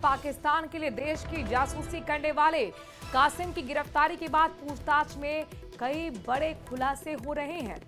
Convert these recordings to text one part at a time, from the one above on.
पाकिस्तान के लिए देश की जासूसी करने वाले कासिम की गिरफ्तारी के बाद पूछताछ में कई बड़े खुलासे हो रहे हैं।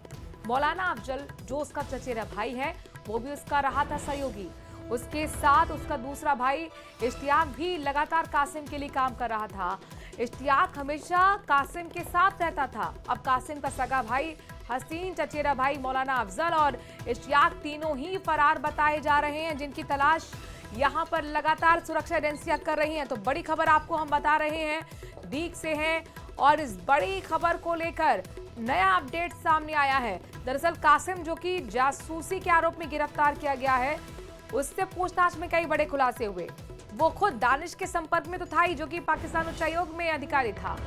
मौलाना अफजल जो उसका चचेरा भाई है वो भी उसका रहा था सहयोगी। उसके साथ उसका दूसरा भाई इश्तियाक भी लगातार कासिम के लिए काम कर रहा था। इश्तियाक हमेशा कासिम के साथ रहता था। अब कासिम का सगा भाई हसीन, चचेरा भाई मौलाना अफजल और इश्तियाक तीनों ही फरार बताए जा रहे हैं, जिनकी तलाश यहां पर लगातार सुरक्षा एजेंसियां कर रही हैं। तो बड़ी खबर आपको हम बता रहे हैं, डीग से है और इस बड़ी खबर को लेकर नया अपडेट सामने आया है। दरअसल कासिम जो कि जासूसी के आरोप में गिरफ्तार किया गया है, उससे पूछताछ में कई बड़े खुलासे हुए। वो खुद दानिश के संपर्क में तो था ही, जो कि पाकिस्तान उच्चायोग में अधिकारी था।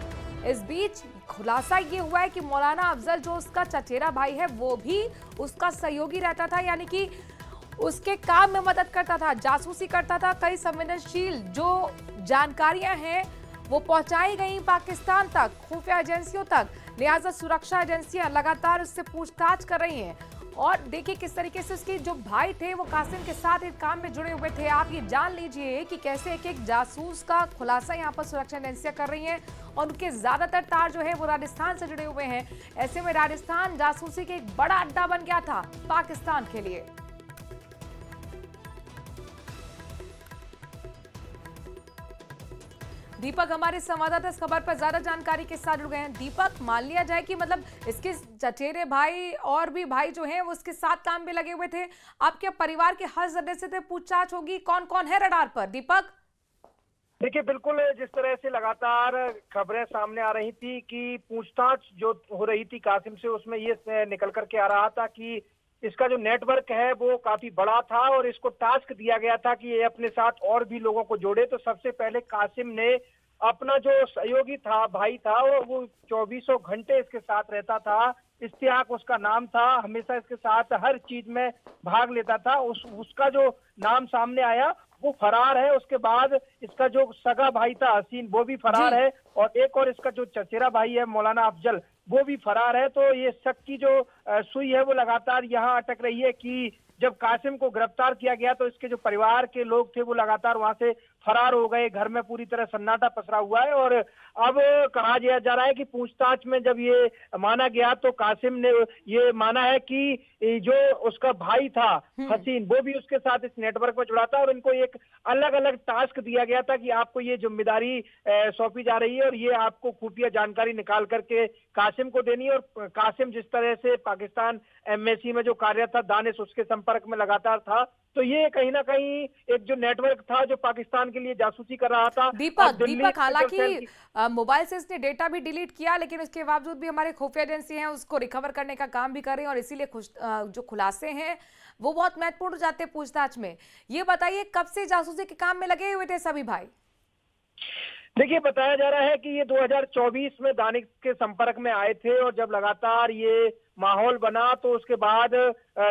इस बीच खुलासा ये हुआ है कि मौलाना अफजल जो उसका चचेरा भाई है वो भी उसका सहयोगी रहता था, यानी कि उसके काम में मदद करता था, जासूसी करता था। कई संवेदनशील जो जानकारियां हैं वो पहुंचाई गई पाकिस्तान तक, खुफिया एजेंसियों तक। लिहाजा सुरक्षा एजेंसियां लगातार उससे पूछताछ कर रही हैं। और देखिए किस तरीके से उसके जो भाई थे वो कासिम के साथ इस काम में जुड़े हुए थे। आप ये जान लीजिए कि कैसे एक एक जासूस का खुलासा यहाँ पर सुरक्षा एजेंसियां कर रही हैं और उनके ज्यादातर तार जो है वो राजस्थान से जुड़े हुए हैं। ऐसे में राजस्थान जासूसी के एक बड़ा अड्डा बन गया था पाकिस्तान के लिए। दीपक हमारे संवाददाता इस खबर पर ज्यादा जानकारी के साथ जुड़ गए हैं। दीपक, मान लिया जाए कि मतलब इसके चचेरे भाई और भी भाई जो हैं वो उसके साथ काम में लगे हुए थे, आपके परिवार के हर सदस्य से पूछताछ होगी, कौन कौन है रडार पर? दीपक देखिए, बिल्कुल जिस तरह से लगातार खबरें सामने आ रही थी कि पूछताछ जो हो रही थी कासिम से, उसमें ये निकल करके आ रहा था कि इसका जो नेटवर्क है वो काफी बड़ा था और इसको टास्क दिया गया था कि ये अपने साथ और भी लोगों को जोड़े। तो सबसे पहले कासिम ने अपना जो सहयोगी था, भाई था, वो 2400 घंटे इसके साथ रहता था। इश्तियाक उसका नाम था, हमेशा इसके साथ हर चीज में भाग लेता था। उसका जो नाम सामने आया वो फरार है। उसके बाद इसका जो सगा भाई था हसीन, वो भी फरार है और एक और इसका जो चचेरा भाई है मौलाना अफजल, वो भी फरार है। तो ये शक की जो सुई है वो लगातार यहाँ अटक रही है कि जब कासिम को गिरफ्तार किया गया तो इसके जो परिवार के लोग थे वो लगातार वहां से फरार हो गए। घर में पूरी तरह सन्नाटा पसरा हुआ है और अब कहा जा रहा है कि पूछताछ में जब ये माना गया तो कासिम ने ये माना है कि जो उसका भाई था हसीन, वो भी उसके साथ इस नेटवर्क में जुड़ा था और इनको एक अलग अलग टास्क दिया गया था कि आपको ये जिम्मेदारी सौंपी जा रही है और ये आपको खुफिया जानकारी निकाल करके कासिम को देनी है। और कासिम जिस तरह से पाकिस्तान एम्बेसी में जो कार्यरत था, दानिश उसके संपर्क में लगातार था। तो ये कहीं ना कहीं एक जो नेटवर्क था जो पाकिस्तान के लिए जासूसी कर रहा था। दीपक हालांकि मोबाइल से इसने डेटा भी डिलीट किया, लेकिन उसके बावजूद भी हमारे खुफिया एजेंसी हैं उसको रिकवर करने का काम भी कर रही हैं और इसीलिए जो खुलासे हैं वो बहुत महत्वपूर्ण हो जाते हैं पूछताछ में। ये बताइए कब से जासूसी के काम में लगे हुए थे सभी भाई? देखिए, बताया जा रहा है कि ये 2024 में दानिश के संपर्क में आए थे और जब लगातार ये माहौल बना तो उसके बाद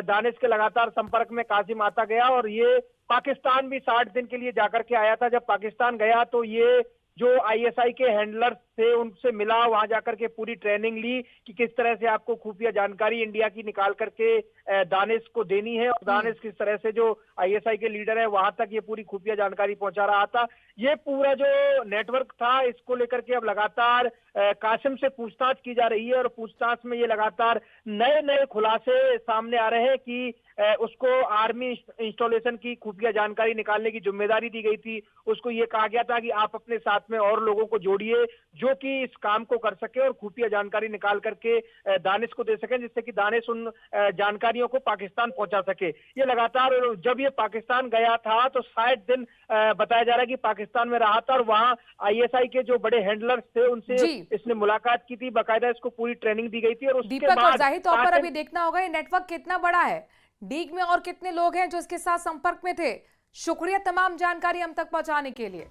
दानिश के लगातार संपर्क में कासिम आता गया और ये पाकिस्तान भी 60 दिन के लिए जाकर के आया था। जब पाकिस्तान गया तो ये जो आईएसआई के हैंडलर्स थे उनसे मिला, वहां जाकर के पूरी ट्रेनिंग ली कि किस तरह से आपको खुफिया जानकारी इंडिया की निकाल करके दानिश को देनी है और दानिश किस तरह से जो आईएसआई के लीडर है वहां तक ये पूरी खुफिया जानकारी पहुंचा रहा था। ये पूरा जो नेटवर्क था इसको लेकर के अब लगातार कासिम से पूछताछ की जा रही है और पूछताछ में ये लगातार नए नए खुलासे सामने आ रहे हैं कि उसको आर्मी इंस्टॉलेशन की खुफिया जानकारी निकालने की जिम्मेदारी दी गई थी। उसको ये कहा गया था कि आप अपने साथ में और लोगों को जोड़िए जो कि इस काम को कर सके और खुफिया जानकारी निकाल करके दानिश को दे सके, जिससे कि दानिश उन जानकारियों को पाकिस्तान पहुंचा सके। ये लगातार जब ये पाकिस्तान गया था तो 60 दिन बताया जा रहा है कि पाकिस्तान में रहा था और वहां आईएसआई के जो बड़े हैंडलर्स थे उनसे इसने मुलाकात की थी, बाकायदा इसको पूरी ट्रेनिंग दी गई थी। और उसके बाद जाहिर तौर पर अभी देखना होगा ये नेटवर्क कितना बड़ा है, डीग में और कितने लोग हैं जो इसके साथ संपर्क में थे। शुक्रिया तमाम जानकारी हम तक पहुंचाने के लिए।